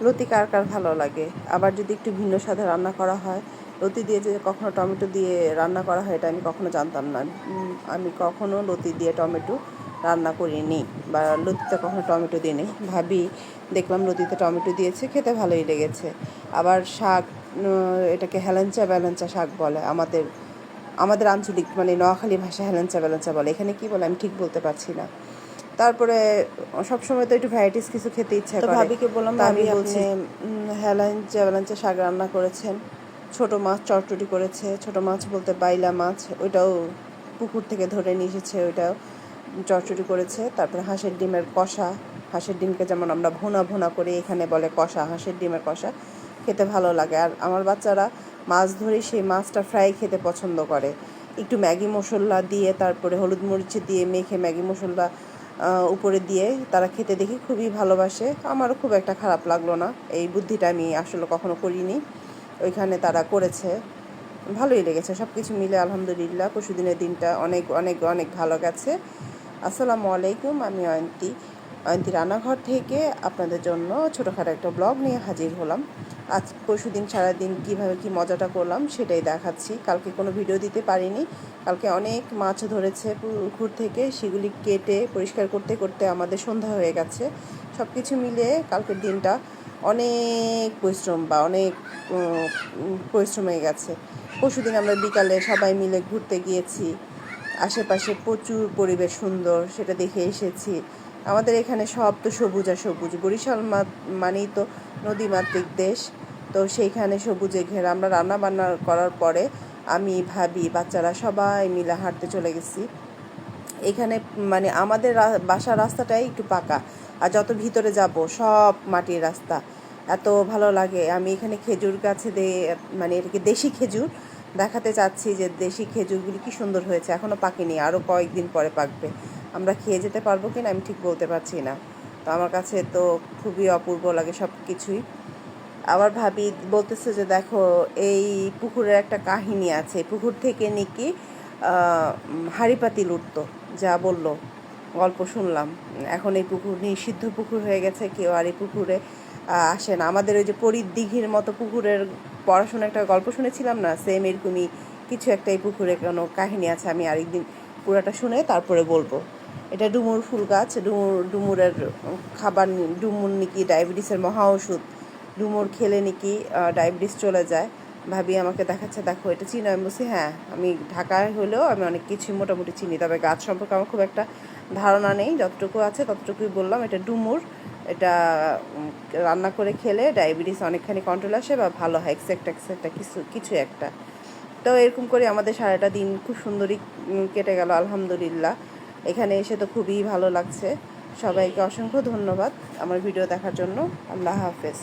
লতি কার কার ভালো লাগে। আবার যদি একটু ভিন্ন স্বাদে রান্না করা হয়, লতি দিয়ে যে কখনো টমেটো দিয়ে রান্না করা হয়, এটা আমি কখনো জানতাম না। আমি কখনো লতি দিয়ে টমেটো রান্না করিনি, বা লতিতে কখনো টমেটো দিইনি। ভাবি দেখলাম লতিতে টমেটো দিয়েছে, খেতে ভালোই লেগেছে। আবার শাক, এটাকে হেলেঞ্চা বেলেঞ্চা শাক বলে আমাদের আঞ্চলিক, মানে নোয়াখালী ভাষা হেলেঞ্চা বেলেঞ্চা বলে। এখানে কি বলে আমি ঠিক বলতে পারছি না। তারপরে সবসময় তো একটু ভ্যারাইটিস কিছু খেতে ইচ্ছা করে। ভাবিকে বললাম, ভাবি আপনি হেলেঞ্চা বেলেঞ্চা শাক রান্না করেছেন, ছোট মাছ চটচটি করেছে। ছোট মাছ বলতে বাইলা মাছ, ওইটাও পুকুর থেকে ধরে নিয়ে এসেছে, ওইটাও চটচটি করেছে। তারপরে হাঁসের ডিমের কষা, হাঁসের ডিমকে যেমন আমরা ভুনা ভুনা করে, এখানে বলে কষা, হাঁসের ডিমের কষা খেতে ভালো লাগে। আর আমার বাচ্চারা মাছ ধরে সেই মাছটা ফ্রাই খেতে পছন্দ করে, একটু ম্যাগি মশলা দিয়ে, তারপরে হলুদ মরিচ দিয়ে মেখে ম্যাগি মশলা উপরে দিয়ে তারা খেতে দেখি খুবই ভালোবাসে। আমারও খুব একটা খারাপ লাগলো না, এই বুদ্ধিটা আমি আসলে কখনো করিনি, ওইখানে তারা করেছে, ভালোই লেগেছে। সব কিছু মিলে আলহামদুলিল্লাহ পরশুদিনের দিনটা অনেক অনেক অনেক ভালো গেছে। আসসালামু আলাইকুম, আমি অয়ন্তী রান্নাঘর থেকে আপনাদের জন্য ছোটোখাটো একটা ব্লগ নিয়ে হাজির হলাম। আজ পরশুদিন সারাদিন কীভাবে কী মজাটা করলাম সেটাই দেখাচ্ছি। কালকে কোনো ভিডিও দিতে পারিনি, কালকে অনেক মাছ ধরেছে পুকুর থেকে, সেগুলি কেটে পরিষ্কার করতে করতে আমাদের সন্ধ্যা হয়ে গেছে। সব কিছু মিলিয়ে কালকের দিনটা অনেক পরিশ্রম, বা অনেক পরিশ্রম হয়ে গেছে। পরশুদিন আমরা বিকালে সবাই মিলে ঘুরতে গিয়েছি, আশেপাশে প্রচুর পরিবেশ সুন্দর, সেটা দেখে এসেছি। আমাদের এখানে সব তো সবুজ আর সবুজ, বরিশাল মানেই তো নদীমাতৃক দেশ, তো সেইখানে সবুজে ঘেরা। আমরা রান্না বান্না করার পরে আমি, ভাবি, বাচ্চারা সবাই মিলে হাঁটতে চলে গেছি। এখানে মানে আমাদের বাসার রাস্তাটাই একটু পাকা, আর যত ভিতরে যাব সব মাটির রাস্তা, এত ভালো লাগে। আমি এখানে খেজুর গাছে মানে এটাকে দেশি খেজুর দেখাতে চাচ্ছি, যে দেশি খেজুরগুলি কি সুন্দর হয়েছে, এখনও পাকেনি, আরও কয়েকদিন পরে পাকবে। আমরা খেয়ে যেতে পারবো কিনা আমি ঠিক বলতে পারছি না। তো আমার কাছে তো খুবই অপূর্ব লাগে সব কিছুই। আবার ভাবি বলতেছে যে দেখো, এই পুকুরের একটা কাহিনী আছে, পুকুর থেকে নাকি হাঁড়ি পাতিল উঠতো, যা বললো, গল্প শুনলাম। এখন এই পুকুর নিষিদ্ধ পুকুর হয়ে গেছে, কেউ আর এই পুকুরে আসে না। আমাদের ওই যে পরীর দিঘির মতো পুকুরের পড়াশোনা একটা গল্প শুনেছিলাম না, সেম এরকমই কিছু একটা এই পুকুরে কোনো কাহিনী আছে। আমি আরেকদিন পুরাটা শুনে তারপরে বলবো। এটা ডুমুর ফুল গাছ, ডুমুরের খাবার, ডুমুর নাকি ডায়াবেটিসের মহা ওষুধ, ডুমুর খেলে নাকি ডায়াবেটিস চলে যায়। ভাবি আমাকে দেখাচ্ছে, দেখো এটা চিনো। আমি বলছি হ্যাঁ, আমি ঢাকায় হলেও আমি অনেক কিছুই মোটামুটি চিনি, তবে গাছ সম্পর্কে আমার খুব একটা ধারণা নেই, যতটুকু আছে ততটুকুই বললাম। এটা ডুমুর, এটা রান্না করে খেলে ডায়াবেটিস অনেকখানি কন্ট্রোল আসে, বা ভালো হয়, এক্সেট্রা কিছু একটা। তো এরকম করে আমাদের সারাটা দিন খুব সুন্দরই কেটে গেল আলহামদুলিল্লাহ। এখানে এসে তো খুবই ভালো লাগছে। সবাইকে অসংখ্য ধন্যবাদ আমার ভিডিও দেখার জন্য। আল্লাহ হাফেজ।